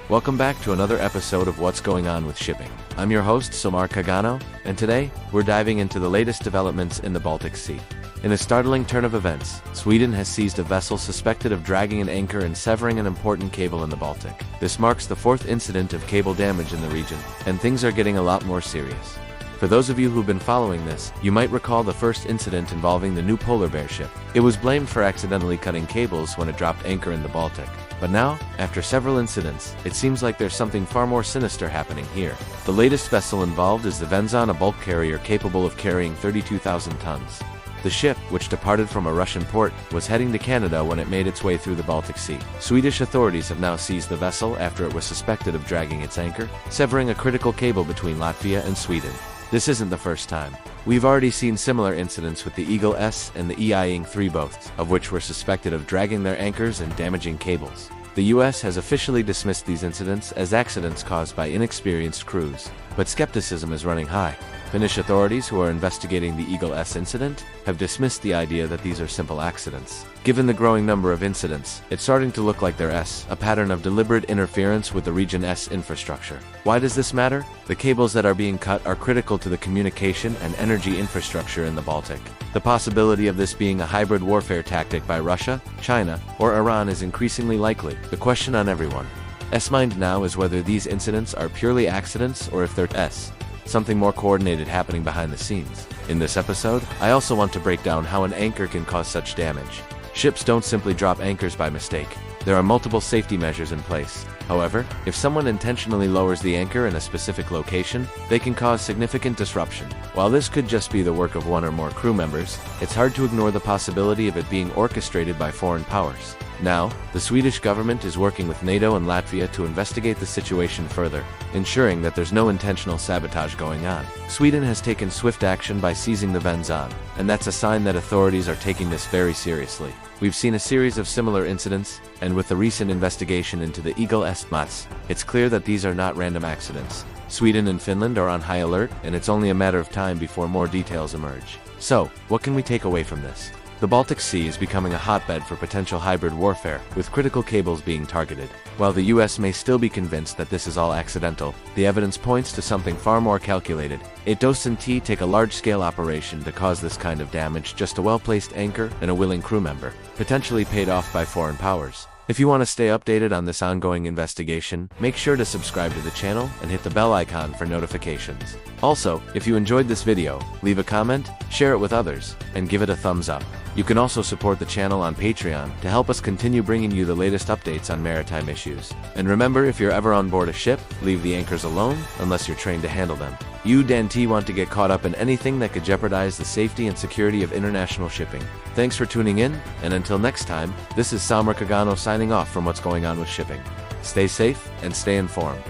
Welcome back to another episode of What's Going On with Shipping. I'm your host, Somar Kagano, and today, we're diving into the latest developments in the Baltic Sea. In a startling turn of events, Sweden has seized a vessel suspected of dragging an anchor and severing an important cable in the Baltic. This marks the fourth incident of cable damage in the region, and things are getting a lot more serious. For those of you who've been following this, you might recall the first incident involving the new polar bear ship. It was blamed for accidentally cutting cables when it dropped anchor in the Baltic. But now, after several incidents, it seems like there's something far more sinister happening here. The latest vessel involved is the Vezhen, a bulk carrier capable of carrying 32,000 tons. The ship, which departed from a Russian port, was heading to Canada when it made its way through the Baltic Sea. Swedish authorities have now seized the vessel after it was suspected of dragging its anchor, severing a critical cable between Latvia and Sweden. This isn't the first time. We've already seen similar incidents with the Eagle S and the EIing 3 boats, of which were suspected of dragging their anchors and damaging cables. The US has officially dismissed these incidents as accidents caused by inexperienced crews, but skepticism is running high. Finnish authorities, who are investigating the Eagle S incident, have dismissed the idea that these are simple accidents. Given the growing number of incidents, it's starting to look like they're a pattern of deliberate interference with the region's infrastructure. Why does this matter? The cables that are being cut are critical to the communication and energy infrastructure in the Baltic. The possibility of this being a hybrid warfare tactic by Russia, China, or Iran is increasingly likely. The question on everyone's mind now is whether these incidents are purely accidents or if they're something more coordinated happening behind the scenes. In this episode, I also want to break down how an anchor can cause such damage. Ships don't simply drop anchors by mistake. There are multiple safety measures in place. However, if someone intentionally lowers the anchor in a specific location, they can cause significant disruption. While this could just be the work of one or more crew members, it's hard to ignore the possibility of it being orchestrated by foreign powers. Now, the Swedish government is working with NATO and Latvia to investigate the situation further, ensuring that there's no intentional sabotage going on. Sweden has taken swift action by seizing the Vezhen, and that's a sign that authorities are taking this very seriously. We've seen a series of similar incidents, and with the recent investigation into the Eagle S, it's clear that these are not random accidents. Sweden and Finland are on high alert, and it's only a matter of time before more details emerge. So, what can we take away from this? The Baltic Sea is becoming a hotbed for potential hybrid warfare, with critical cables being targeted. While the US may still be convinced that this is all accidental, the evidence points to something far more calculated. It doesn't take a large-scale operation to cause this kind of damage, just a well-placed anchor and a willing crew member, potentially paid off by foreign powers. If you want to stay updated on this ongoing investigation, make sure to subscribe to the channel and hit the bell icon for notifications. Also, if you enjoyed this video, leave a comment, share it with others, and give it a thumbs up. You can also support the channel on Patreon to help us continue bringing you the latest updates on maritime issues. And remember, if you're ever on board a ship, leave the anchors alone unless you're trained to handle them. You don't want to get caught up in anything that could jeopardize the safety and security of international shipping. Thanks for tuning in, and until next time, this is Somar Kagano signing off from What's Going On with Shipping. Stay safe and stay informed.